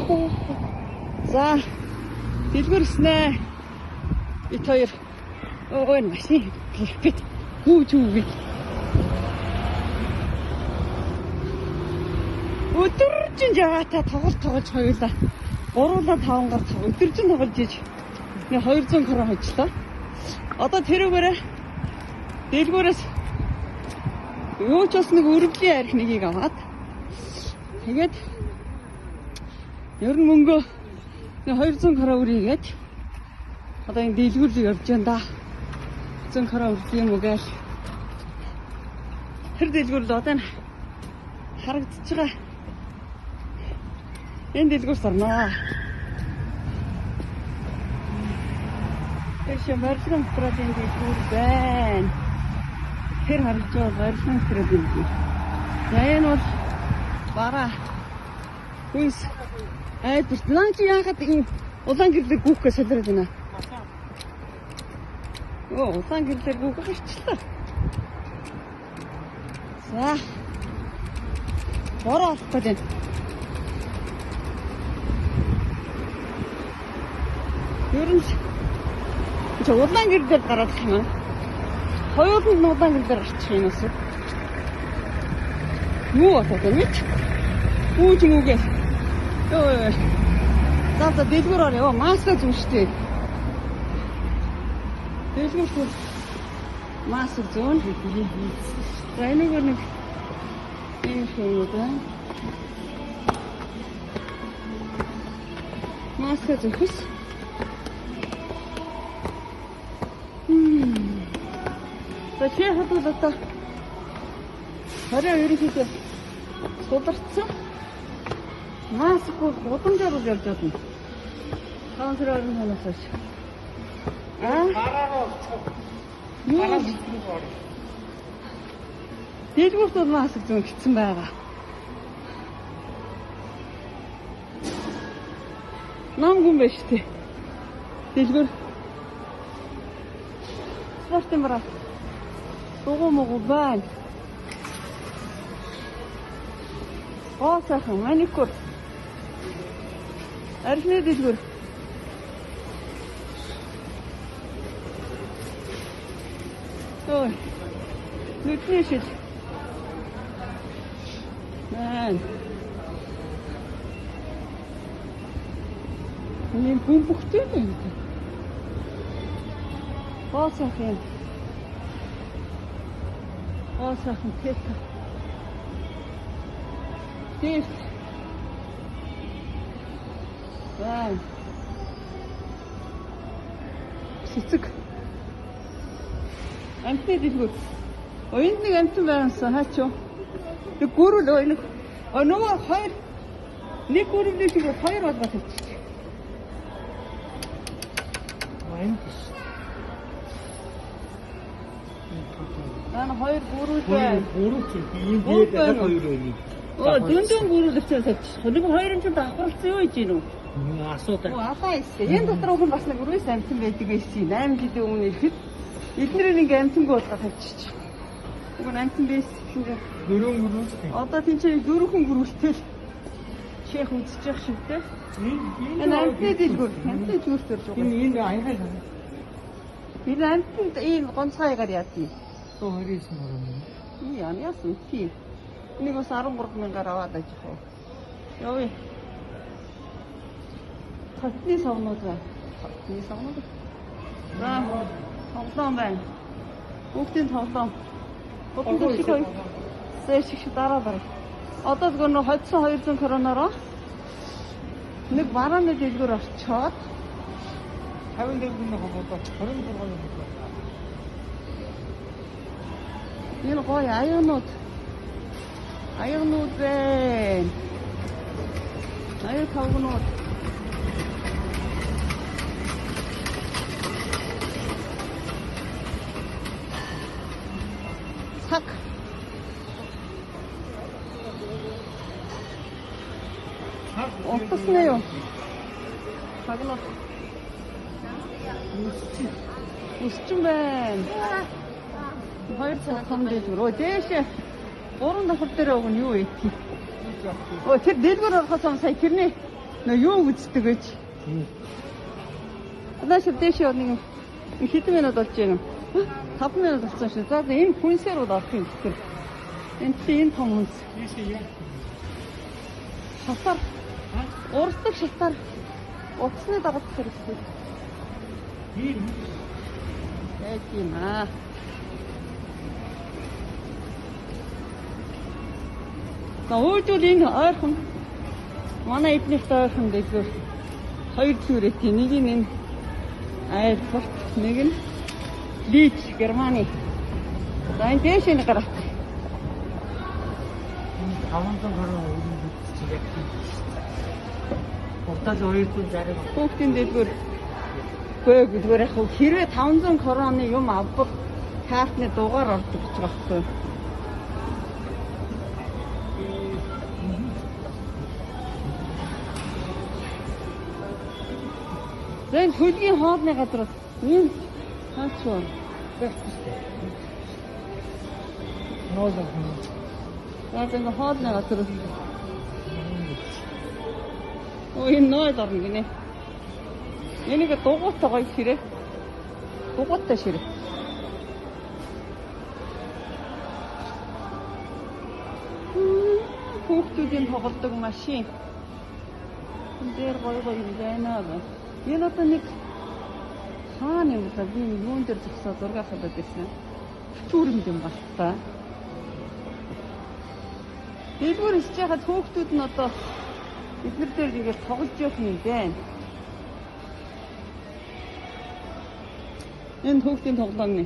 За, дэлгүүр гиснэ. Бид хоёр энэ машин бид хүүж үгүй. Өдөржин яваатаа тоглож хоёулаа. Гуруулаа 5 гар өдөржин тоглож иж. Нэг 200 крон хожлоо. Одоо тэрүүгээрээ дэлгүүрээс юу ч бас нэг өргөлийн арх нэгийг аваад тэгээд ер нь мөнгөө 200 крон өрийгээд одоо энэ дэлгүүрлийг явж байна да. 100 крон өргөлийн юм уу гээл. Тэр дэлгүүрлд одоо харагдчихж байгаа. Энэ дэлгүүр сарнаа. Эшээ барилгын материалын дэлгүүр байна. Тэр харж байгаа барилгын материалын дэлгүүр. За энэ бол бараа хүнс айдвар. Наа чи яагаад энэ улаан гэрлэг гүүхгээ солиод байна? Оо, улаан гэрлэг гүүх гарчлаа. За. Бороо олох гэдэг. Ер нь чи улаан гэрлэг гараад их юм аа. Хоёуланд нь улаан гэрлэг гарчих юм уу? Юу болоод байна вэ? Үүж мүгээ. Өө. За дэлгүүр орё. Маска зүүн штэ. Дэлгүүр маска зүүн. За энийг нэг юм хийгээд. Маска зүүхс. За чи хадвал одоо хараа ерөнхийдөө сударцсан. Маску удамжаар л явж байна. Хаантраар нь ханасаач. Хараа дэлгүүрт бол маск зүүн гитсэн байгаа. Намгүй юм байна шүү дээ. Дэлгүүр спортын бараа. Дугуй муу байна. Сайхан маникюр. Архины дэлгүүр. Ой. Нүдний шил. Мэн. Энэ бөмбөгтэй юм. Сайхан. Сайхан тета. Тет. Вау. Цэцэг. Амтны дэлгүүр. Энд нэг амтан байгаансан хаач юу? Тэг гүрүүл ой нэг. Нөгөө хоёр нэг гүрүүл шиг хоёр болгоод тавьчих. Вайн. Ана хоёр гүрүүл байна. Гүрүүл ийм биед дахиад хоёр байна. Дүндэн гүрүүлэгчээс авчих. Нэг хоёрын ч давхарлцсан юу гэж юм уу? Асуудаг. Алаа ийсэ. Энэ дотор уг нь бас нэг өрөөс амтан байдаг байсан. 8 жилийн өмнө ихэд эднэрийн нэг амтангүй болгоод тавьчих. Уг нь амтан байсан чинь дөрөв гүрүүлтэй. Одоо тийм чинь дөрөвхөн гүрүүлтэй л шех үзэж явах шиг те. Энэ амтны дэлгүүр. Амтны дэлгүүр төрж байгаа. Энэ аягаа. Энэ амтанд энэ гонцгойгоор яатна. 129 мөрөн. Яасан тийм. Нэг бас 13,000-аар аваад ажих уу. Явъя. Хатны савнууд байна. Хатны савнууд. Тоглоом байна. Бүгдийн тоглоом. Бүгд шиг хоёр. Шиг дараа. Одоо зөвхөн хоцсон 200 кроноор нэг барааны дэлгүүр орчоод 50 дэлгүүрний хободоо 26 юм байна. Энэ гоё аюунууд байна. Аюу тавгнууд. Сак. Оттосны юу? Сагнууд. Үсчин байна. Хоёр цаг хамдээд өрөө дээшээ 3 давхар дээр өгнө юу ийх. Оо тэр дэлгүүр орохоос сая тэрний Нөө юу үздэг гэж. Надад дэшээ нэг хэдэн минут болж байна. 5 минут болсон шүү. За энэ хүнсээр бол орох юм гэхээр. Энэ том хүнс. Шатар. Урсдаг шатар. Утасны дагаж хэрэгтэй. Яг юм аа. За өөдөл энэ ойрхон манай эднийхтэй ойрхон дэглэр хоёр зүрээт нэг нь энэ аэропорт нэг нь Лич Германы. За энэ дэш нэг гарах. 500 гаруй өрөнд үзчихээ. Уртаас 200 зарим. Хүүхдийн дэглэр гүйгээр яг хэрвээ 500 короны юм авбал картны дугаар ордог гэж байгаа байхгүй. Зэн хөдгийн хоолны газар энэ хаач Бэхтэй. Нозог. зэн хоолны газар. Энэ нойд орно гинэ. Энийг дугуйтай гоё ширээ. Дугуйтай ширээ. Хүүхдүүдийн тоглодог машин. Энэ дээр гоё юм байна аа. Энэ одоо нэг хаана юм бэ? Би юун дээр зогсоо зураг аваад байсан. Түрэнд юм байна та. Дэлгүүр исж яхад хүүхдүүд нь одоо эдгээр дээр ингээд тоглож явах юм байна. Энэ хүүхдийн тоглоом нэ.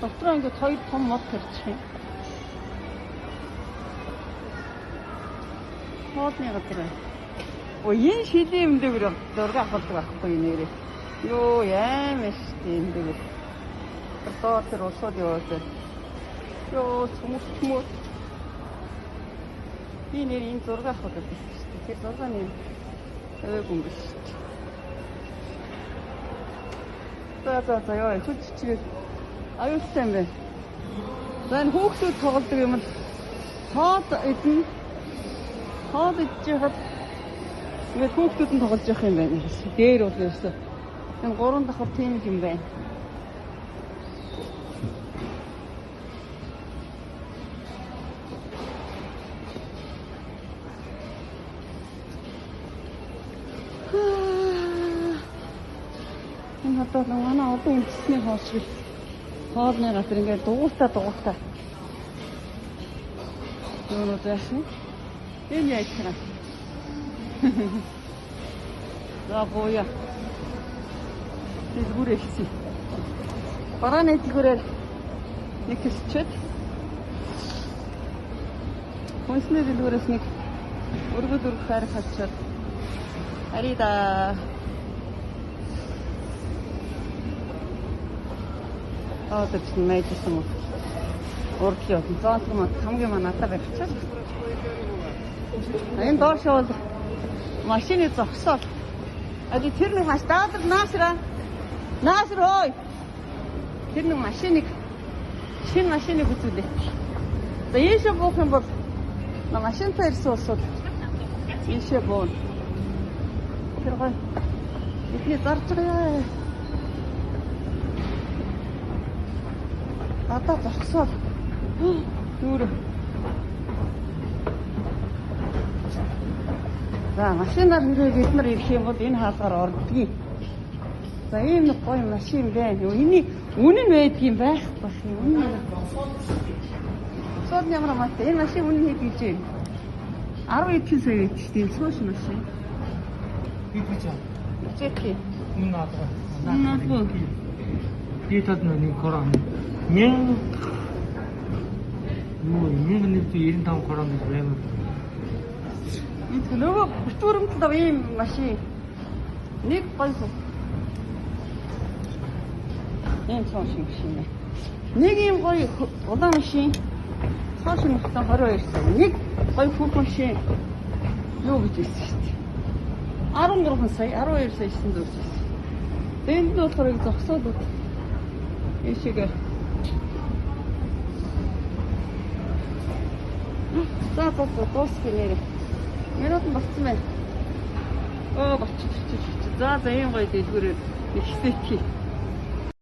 Дотроо ингээд хоёр том мод төрчих. Хоолны газар. Энэ шилийн юм дээр зураг авах байхгүй нэрээ. Йоо яамш тийм дээ. Тэр усод яваад. Йоо цумцмууд. Би нэр энэ зураг авах гэдэг шүү дээ. Тэр зураг нь өөг юм биш. За яа хүч чигээр аюултай юм байна. За энэ хүүхдүүд тоглодог юм л хоод эдэн хоод идчихад ингээд хүүхдүүд нь тоглож явах юм байна. Дээр бол ерөөсөө энэ 3 давхар тийм юм байна. Энэ одоо манай одоо үндэсний хоол шиг хоолны газар ингээд дугуйтай. Юу яасан? Энэ яаж чана? За боя. Дэлгүүрэлси. Барааны дэлгүүрээр нэг хэсчээд хүнсний дэлгүүрээс нэг өргөд хайр хачаад арида одоо ч найдсан юм. Урдлоо. Зоолмоо хамгийн манайтай барьчихсан. Энэ доош бол машины зогсоод. Ади тэр нэг маш даадаг Наасир ой. Тэр нэг шинэ машиныг үзүүлээ. За ийшээ буух юм бол машинтай ирсэн улсууд ийшээ буун. Тэр гой. Ихний зарж байгаа. Одоо зогсоод. Дүүр. За машинаар бид нар ирэх юм бол энэ хаалгаар ордгийг. За ийм нэг гоё машин байна. Эний үнэн байдгийн байх бах юм. Сод ямар машин? Энэ машин үнэн хэд гэж юм? 12 сая гэж тийм сууш машин. Бид гэж аа. Чеки. Наадлаа. Дээд нэг корон. Нэг 1995 корон гэж байна. Энэ нөгөө бүтүүрэмтэл ийм машин. Нэг гоё. Энэ цааш юм шинэ. Нэг юм гоё удаан машин. Цааш нь 22 сая. Нэг гоё хүүхэн машин. Юу гэж хэлсэн шүү дээ. 13 сая, 12 сая 900 байсан. Энд нь болохоор яг зогсоод бод. Ийшээгээ. За дуусгая нэрээ. Минут нь болцсон байна. Оо болчих. За ийм гоё дэлгүүрээр ихсэхий.